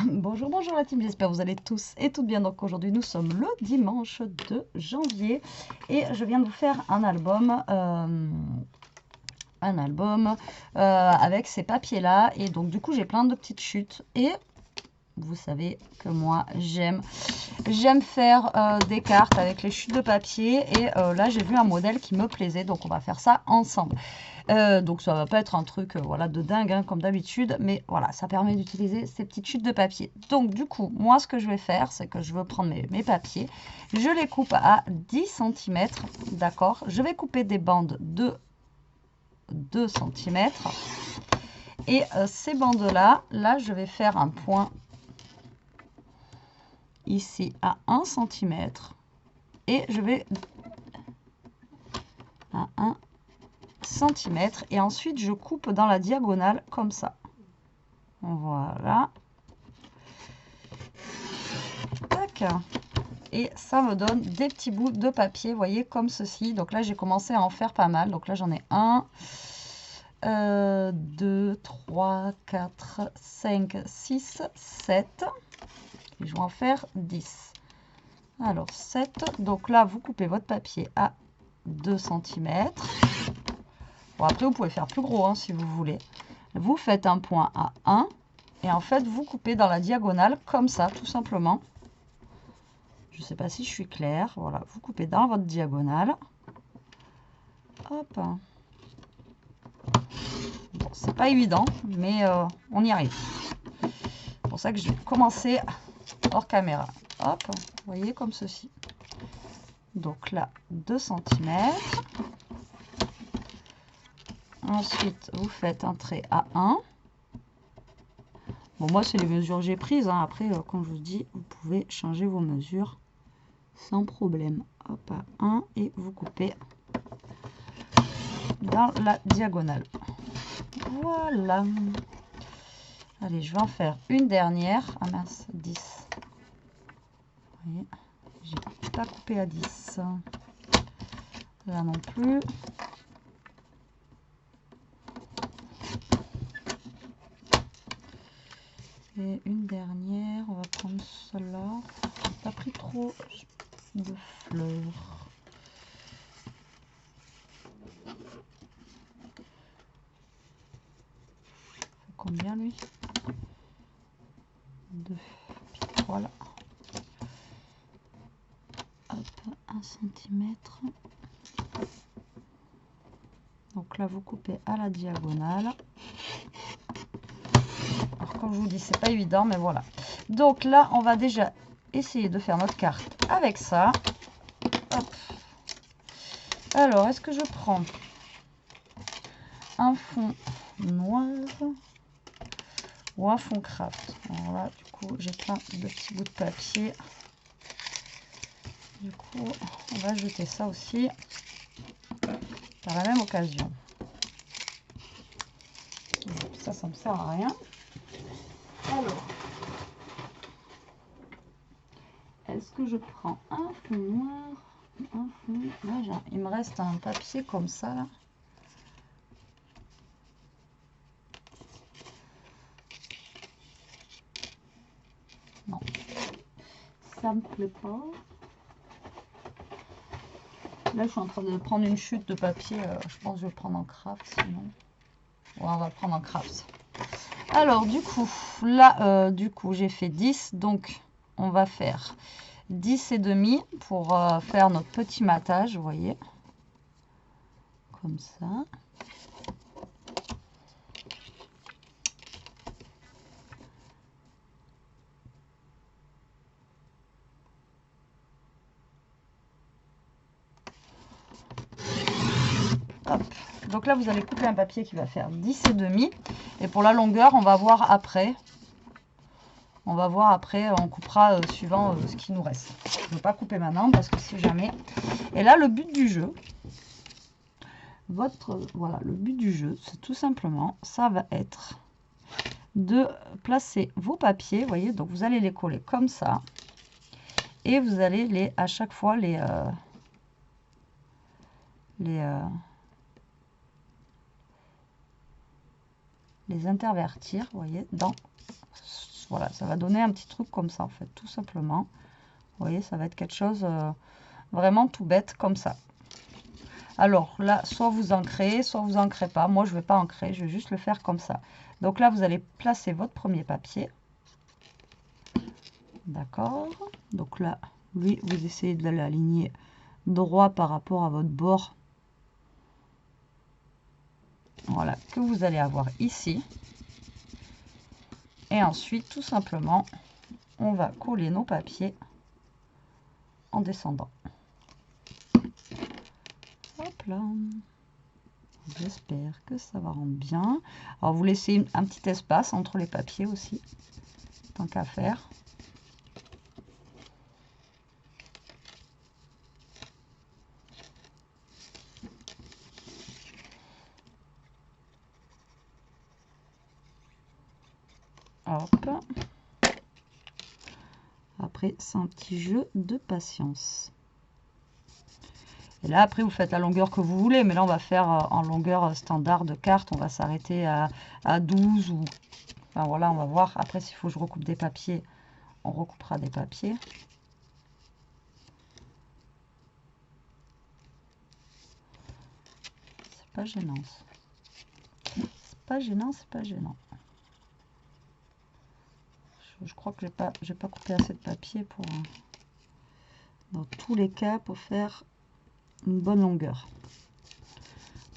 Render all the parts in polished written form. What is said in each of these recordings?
Bonjour, bonjour la team, j'espère que vous allez tous et toutes bien. Donc aujourd'hui nous sommes le dimanche 2 janvier et je viens de vous faire un album avec ces papiers là. Et donc du coup j'ai plein de petites chutes et vous savez que moi j'aime faire des cartes avec les chutes de papier. Et là j'ai vu un modèle qui me plaisait, donc on va faire ça ensemble. Donc ça va pas être un truc voilà, de dingue hein, comme d'habitude, mais voilà, ça permet d'utiliser ces petites chutes de papier. Donc du coup, moi ce que je vais faire, c'est que je veux prendre mes papiers, je les coupe à 10 cm, d'accord. Je vais couper des bandes de 2 cm. Et ces bandes-là, là je vais faire un point ici à 1 cm. Et je vais à 1 cm. Et ensuite je coupe dans la diagonale comme ça. Voilà. Tac. Et ça me donne des petits bouts de papier, vous voyez, comme ceci. Donc là, j'ai commencé à en faire pas mal. Donc là, j'en ai 1, 2, 3, 4, 5, 6, 7. Et je vais en faire 10. Alors, 7. Donc là, vous coupez votre papier à 2 cm. Bon, après, vous pouvez faire plus gros hein, si vous voulez. Vous faites un point à 1. Et en fait, vous coupez dans la diagonale comme ça, tout simplement. Je ne sais pas si je suis claire. Voilà, vous coupez dans votre diagonale. Hop. Bon, c'est pas évident, mais on y arrive. C'est pour ça que je vais commencer hors caméra. Hop, vous voyez, comme ceci. Donc là, 2 cm. Ensuite, vous faites un trait à 1. Bon, moi, c'est les mesures que j'ai prises. Hein. Après, comme je vous dis, vous pouvez changer vos mesures sans problème. Hop, à 1 et vous coupez dans la diagonale. Voilà. Allez, je vais en faire une dernière. Ah mince, 10. Vous voyez, j'ai pas coupé à 10. Là non plus. Et une dernière, on va prendre celle-là. J'ai pas pris trop de fleurs. Combien lui? 2, 3 là. Hop, 1 cm. Donc là, vous coupez à la diagonale. Alors, comme je vous dis, c'est pas évident, mais voilà. Donc là, on va déjà essayer de faire notre carte avec ça. Hop. Alors, est-ce que je prends un fond noir ou un fond craft? Alors là, du coup, j'ai plein de petits bouts de papier. Du coup, on va jeter ça aussi par la même occasion. Ça me sert à rien. Alors, est-ce que je prends un fond noir, un fond... Là, il me reste un papier comme ça, là. Non, ça me plaît pas. Là, je suis en train de prendre une chute de papier. Je pense que je vais le prendre en craft, sinon. Ouais, on va le prendre en craft. Alors, du coup, là, j'ai fait 10. Donc, on va faire 10 et demi pour faire notre petit matage, vous voyez. Comme ça. Hop. Donc là, vous allez couper un papier qui va faire 10 et demi. Et pour la longueur, on va voir après. On va voir après, on coupera suivant ce qui nous reste. Je ne veux pas couper maintenant parce que si jamais... Et là, le but du jeu, voilà, le but du jeu, c'est tout simplement, ça va être de placer vos papiers, vous voyez, donc vous allez les coller comme ça. Et vous allez à chaque fois les intervertir, vous voyez, Voilà, ça va donner un petit truc comme ça en fait, tout simplement. Vous voyez, ça va être quelque chose vraiment tout bête comme ça. Alors là, soit vous ancrez, soit vous ancrez pas. Moi, je ne vais pas ancrer, je vais juste le faire comme ça. Donc là, vous allez placer votre premier papier. D'accord. Donc là, lui, vous essayez de l'aligner droit par rapport à votre bord. Voilà, que vous allez avoir ici. Et ensuite, tout simplement, on va coller nos papiers en descendant. Hop là. J'espère que ça va rendre bien. Alors, vous laissez un petit espace entre les papiers aussi, tant qu'à faire. Hop. Après, c'est un petit jeu de patience. Et là, après, vous faites la longueur que vous voulez. Mais là, on va faire en longueur standard de carte. On va s'arrêter à 12 ou... Enfin, voilà, on va voir. Après, s'il faut que je recoupe des papiers, on recoupera des papiers. C'est pas gênant. C'est pas gênant, c'est pas gênant. Je crois que j'ai pas coupé assez de papier pour... dans tous les cas, pour faire une bonne longueur.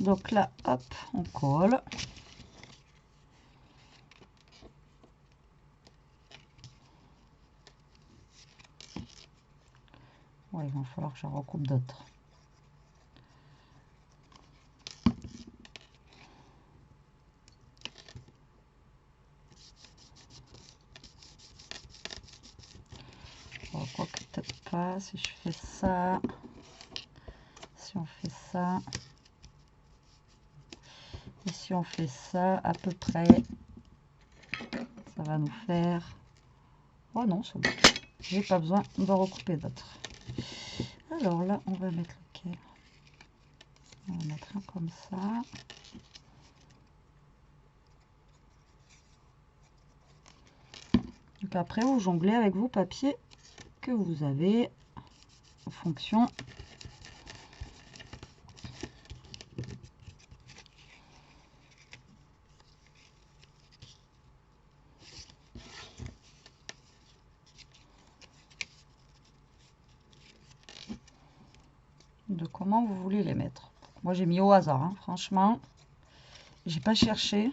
Donc là, hop, on colle. Ouais, il va falloir que je recoupe d'autres. Je crois que peut-être pas si je fais ça. Si on fait ça. Et si on fait ça, à peu près, ça va nous faire... Oh non, c'est bon. J'ai pas besoin de recouper d'autres. Alors là, on va mettre lequel? On va mettre un comme ça. Donc après, vous jonglez avec vos papiers que vous avez en fonction de comment vous voulez les mettre. Moi, j'ai mis au hasard, hein. Franchement, j'ai pas cherché.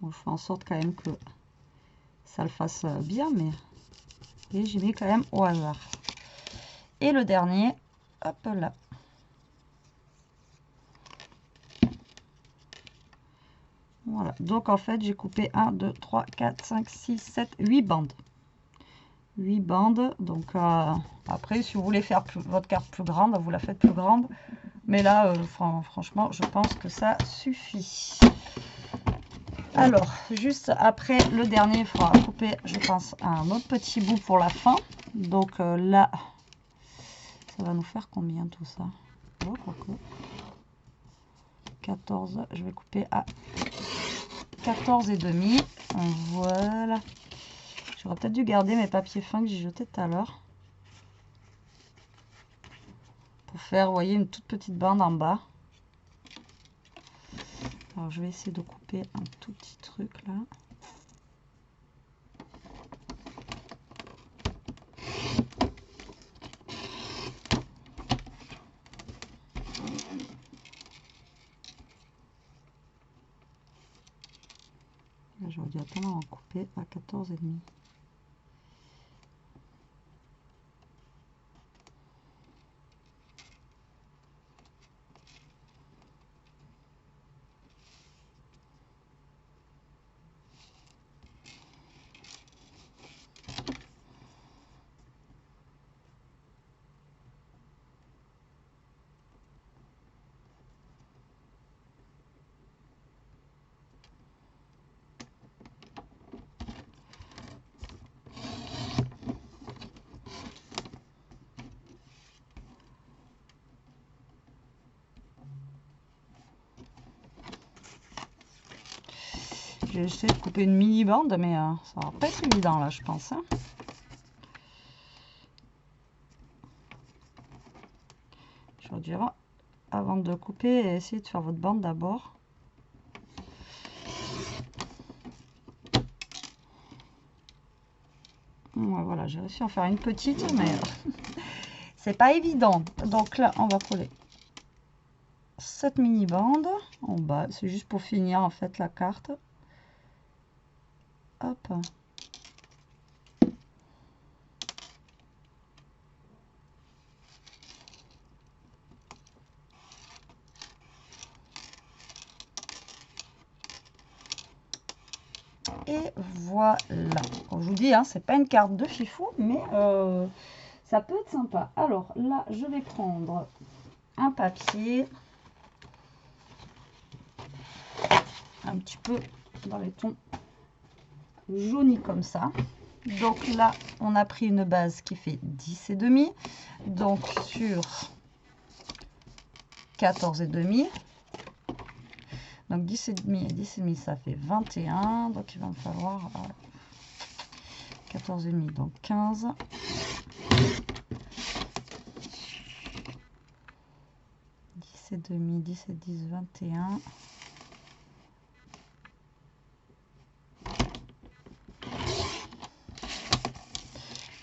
Bon, je fais en sorte quand même que ça le fasse bien, mais et j'ai mis quand même au hasard. Et le dernier, hop là. Voilà, donc en fait, j'ai coupé 1, 2, 3, 4, 5, 6, 7, 8 bandes. 8 bandes, donc après, si vous voulez faire votre carte plus grande, vous la faites plus grande. Mais là, franchement, je pense que ça suffit. Alors, juste après le dernier, il faudra couper, je pense, un autre petit bout pour la fin. Donc là, ça va nous faire combien tout ça? Oh, 14, je vais couper à 14 et demi. Voilà. J'aurais peut-être dû garder mes papiers fins que j'ai jetés tout à l'heure. Pour faire, vous voyez, une toute petite bande en bas. Alors, je vais essayer de couper un tout petit truc là. J'aurais dû attendre à en couper à 14 et demi. j'ai essayé de couper une mini bande, mais ça va pas être évident là, je pense. Hein. Je vous dirais, avant de couper, essayez de faire votre bande d'abord. Ouais, voilà, j'ai réussi à en faire une petite, mais c'est pas évident. Donc là, on va coller cette mini bande en bas. C'est juste pour finir en fait la carte. Hop. Et voilà. Comme je vous dis, hein, c'est pas une carte de fifou, mais ça peut être sympa. Alors là, je vais prendre un papier. Un petit peu dans les tons jaunis comme ça. Donc là, on a pris une base qui fait 10,5. Donc sur 14,5. Donc 10,5 et 10,5, ça fait 21. Donc il va me falloir 14,5, donc 15. 10,5, 17, 10, 21.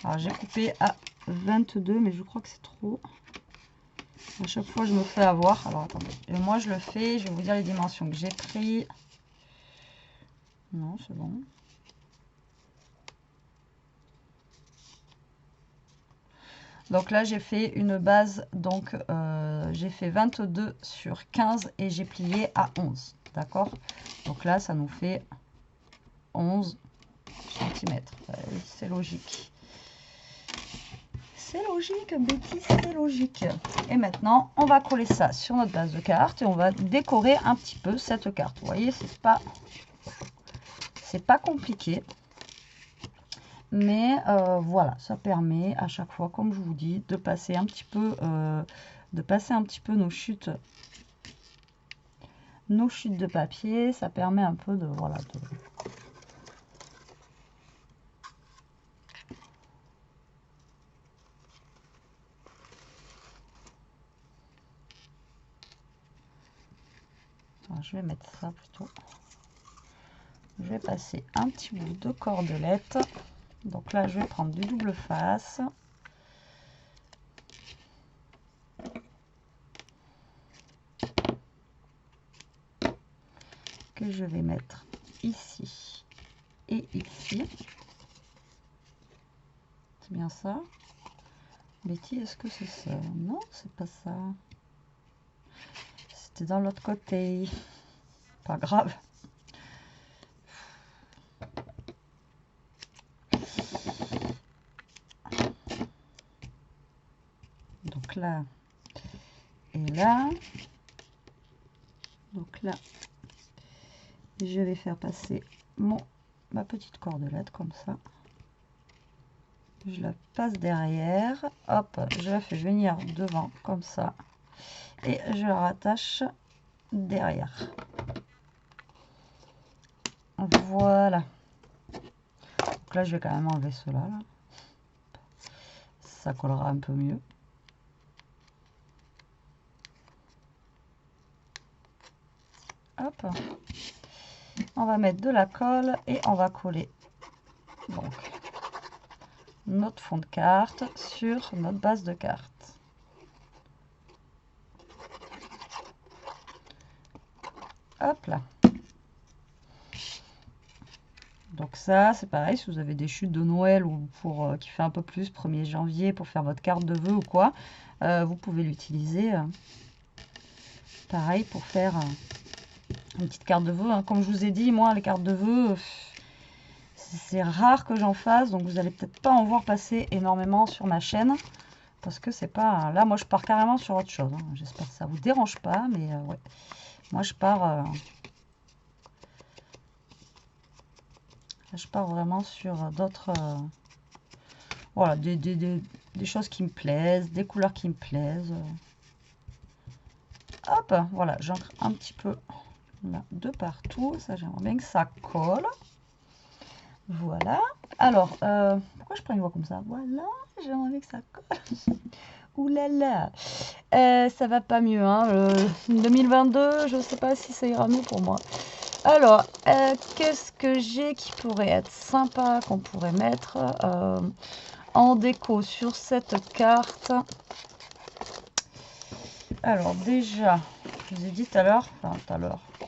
Alors j'ai coupé à 22, mais je crois que c'est trop. À chaque fois je me fais avoir. Alors attendez, et moi je le fais, je vais vous dire les dimensions que j'ai pris. Non, c'est bon. Donc là j'ai fait une base, donc j'ai fait 22 sur 15 et j'ai plié à 11. D'accord? Donc là ça nous fait 11 cm. C'est logique. C'est logique, Betty, c'est logique. Et maintenant, on va coller ça sur notre base de carte et on va décorer un petit peu cette carte. Vous voyez, c'est pas compliqué. Mais voilà, ça permet à chaque fois, comme je vous dis, de passer un petit peu, nos chutes de papier. Ça permet un peu de, voilà, Alors, je vais mettre ça plutôt. Je vais passer un petit bout de cordelette. Donc là, je vais prendre du double face. Que je vais mettre ici et ici. C'est bien ça. Betty, est-ce que c'est ça? Non, c'est pas ça. C'était dans l'autre côté. Pas grave. Donc là et là. Donc là, je vais faire passer ma petite cordelette comme ça. Je la passe derrière. Hop, je la fais venir devant comme ça. Et je la rattache derrière. Voilà. Donc là, je vais quand même enlever cela. Là. Ça collera un peu mieux. Hop. On va mettre de la colle et on va coller donc notre fond de carte sur notre base de carte. Hop là. Donc ça, c'est pareil, si vous avez des chutes de Noël ou pour qui fait un peu plus 1er janvier pour faire votre carte de vœux ou quoi, vous pouvez l'utiliser. Pareil pour faire une petite carte de vœux. Hein. Comme je vous ai dit, moi, les cartes de vœux, c'est rare que j'en fasse, donc vous n'allez peut-être pas en voir passer énormément sur ma chaîne. Parce que c'est pas... Là, moi, je pars carrément sur autre chose. Hein. J'espère que ça vous dérange pas, mais ouais. Moi, je pars vraiment sur d'autres... voilà, des choses qui me plaisent, des couleurs qui me plaisent. Hop, voilà, j'ancre un petit peu là, de partout. Ça, j'aimerais bien que ça colle. Voilà. Alors, pourquoi je prends une voix comme ça? Voilà, j'aimerais bien que ça colle. Ouh là là. Ça va pas mieux, hein. 2022, je sais pas si ça ira mieux pour moi. Alors, qu'est-ce que j'ai qui pourrait être sympa, qu'on pourrait mettre en déco sur cette carte? Alors déjà, je vous ai dit tout à l'heure,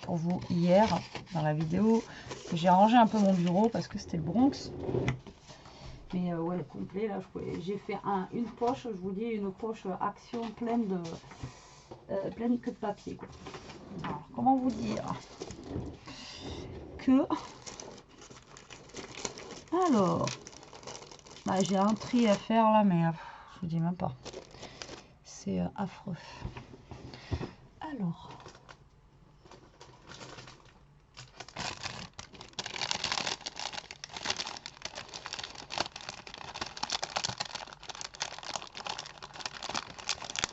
pour vous hier, dans la vidéo, que j'ai rangé un peu mon bureau parce que c'était le Bronx. Mais ouais, complet, là, j'ai fait une poche, je vous dis, une poche action pleine que de papier, quoi. Alors, comment vous dire que... Alors, bah, j'ai un tri à faire là, mais je vous dis même pas. C'est affreux. Alors...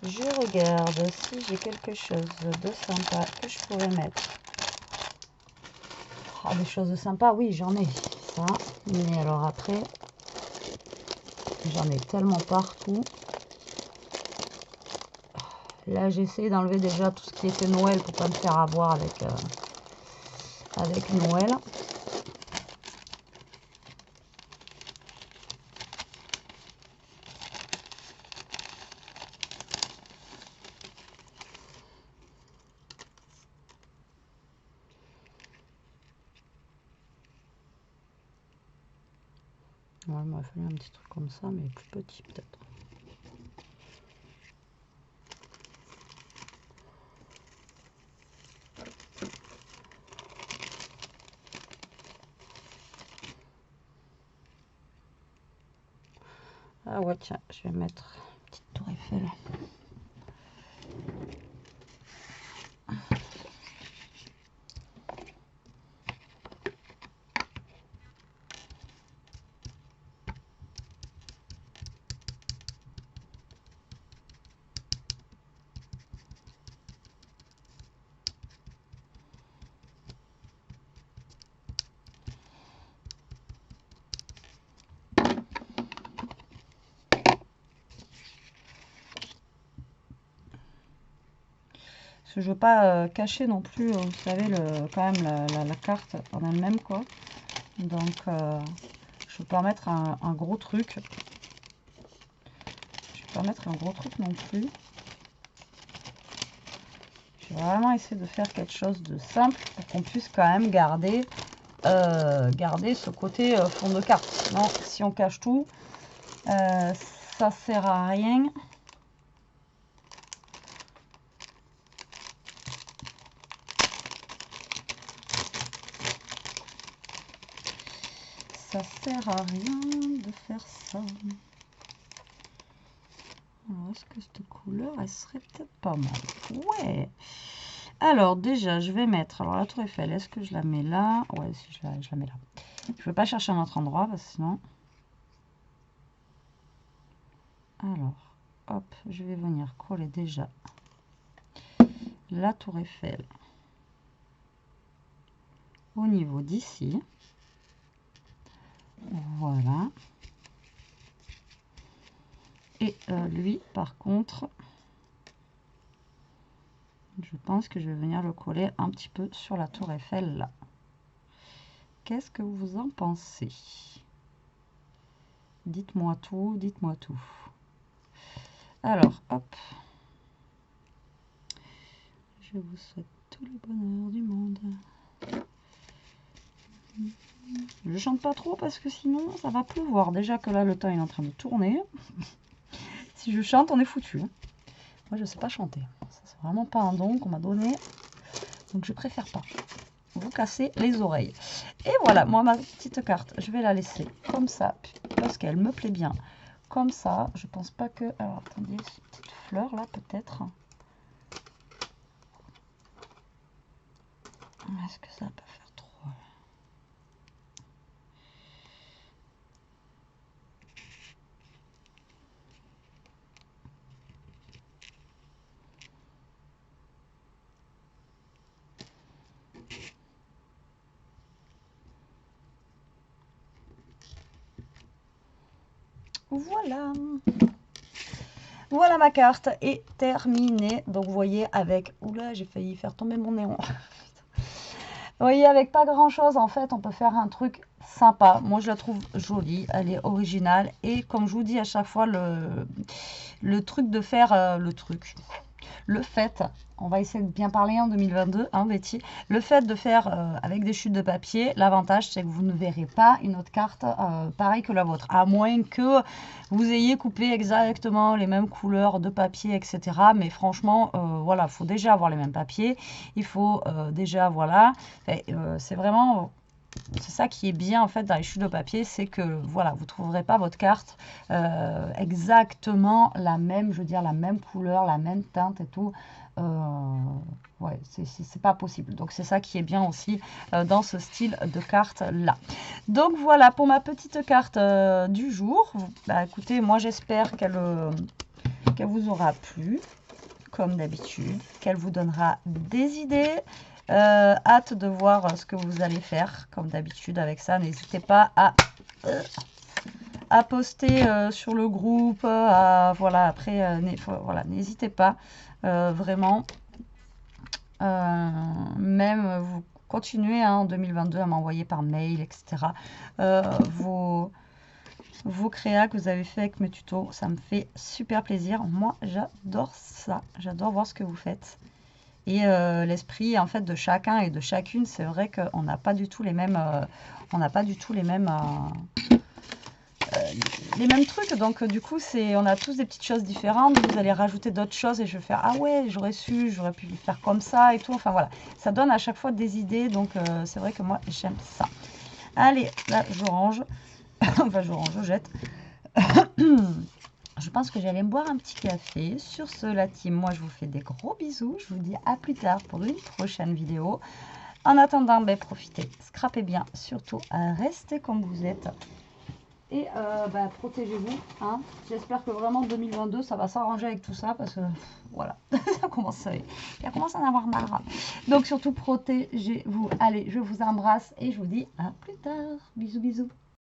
Je regarde si j'ai quelque chose de sympa que je pourrais mettre. Ah, des choses sympas, oui, j'en ai. Ça. Mais alors après, j'en ai tellement partout. Là, j'essaie d'enlever déjà tout ce qui était Noël pour pas me faire avoir avec Noël. Ouais, il m'a fallu un petit truc comme ça, mais plus petit peut-être. Ah ouais, tiens, je vais mettre une petite tour Eiffel. Parce que je veux pas cacher non plus, vous savez, quand même la carte en elle-même, quoi. Donc, je veux pas mettre un gros truc. Je vais pas mettre un gros truc non plus. Je vais vraiment essayer de faire quelque chose de simple pour qu'on puisse quand même garder ce côté fond de carte. Sinon, si on cache tout, ça sert à rien. Ça sert à rien de faire ça. Alors, est-ce que cette couleur, elle serait peut-être pas mal? Ouais. Alors, déjà, je vais mettre... Alors, la tour Eiffel, est-ce que je la mets là? Ouais, si je la mets là. Je ne vais pas chercher un autre endroit, parce que sinon... Alors, hop, je vais venir coller déjà la tour Eiffel au niveau d'ici. Voilà. Et lui, par contre, je pense que je vais venir le coller un petit peu sur la tour Eiffel là. Qu'est-ce que vous en pensez? Dites-moi tout, dites-moi tout. Alors, hop. Je vous souhaite tout le bonheur du monde. Je chante pas trop parce que sinon ça va pleuvoir. Déjà que là le temps est en train de tourner. Si je chante, on est foutu. Moi je sais pas chanter. Ça c'est vraiment pas un don qu'on m'a donné. Donc je préfère pas vous casser les oreilles. Et voilà, moi ma petite carte, je vais la laisser comme ça parce qu'elle me plaît bien. Comme ça, je pense pas que... Alors attendez, cette petite fleur là peut-être. Est-ce que ça va pas faire trop? Voilà. Voilà, ma carte est terminée. Donc, vous voyez, avec... Oula, j'ai failli faire tomber mon néon. Vous voyez, avec pas grand chose, en fait, on peut faire un truc sympa. Moi, je la trouve jolie, elle est originale. Et comme je vous dis à chaque fois, le truc de faire le fait, on va essayer de bien parler en 2022, hein, Betty. Le fait de faire avec des chutes de papier, l'avantage, c'est que vous ne verrez pas une autre carte pareille que la vôtre. À moins que vous ayez coupé exactement les mêmes couleurs de papier, etc. Mais franchement, voilà, il faut déjà avoir les mêmes papiers. Il faut déjà, voilà. C'est vraiment... C'est ça qui est bien en fait dans les chutes de papier, c'est que voilà, vous ne trouverez pas votre carte exactement la même, je veux dire la même couleur, la même teinte et tout. Ouais, c'est pas possible. Donc c'est ça qui est bien aussi dans ce style de carte là. Donc voilà pour ma petite carte du jour. Bah, écoutez, moi j'espère qu'elle vous aura plu comme d'habitude, qu'elle vous donnera des idées. Hâte de voir ce que vous allez faire, comme d'habitude avec ça. N'hésitez pas à poster sur le groupe. Voilà, après, voilà, n'hésitez pas. Vraiment. Même vous continuez hein, en 2022 à m'envoyer par mail, etc. Vos créas que vous avez fait avec mes tutos. Ça me fait super plaisir. Moi, j'adore ça. J'adore voir ce que vous faites. Et l'esprit en fait de chacun et de chacune, c'est vrai qu'on n'a pas du tout les mêmes, les mêmes trucs. Donc du coup, on a tous des petites choses différentes. Vous allez rajouter d'autres choses et je vais faire ah ouais, j'aurais su, j'aurais pu le faire comme ça et tout. Enfin voilà, ça donne à chaque fois des idées. Donc c'est vrai que moi j'aime ça. Allez, là je range, enfin je jette. Je pense que j'allais me boire un petit café. Sur ce, la team, moi, je vous fais des gros bisous. Je vous dis à plus tard pour une prochaine vidéo. En attendant, ben, profitez, scrapez bien. Surtout, restez comme vous êtes. Et ben, protégez-vous. Hein. J'espère que vraiment 2022, ça va s'arranger avec tout ça. Parce que, voilà, ça commence à en avoir marre. Donc, surtout, protégez-vous. Allez, je vous embrasse et je vous dis à plus tard. Bisous, bisous.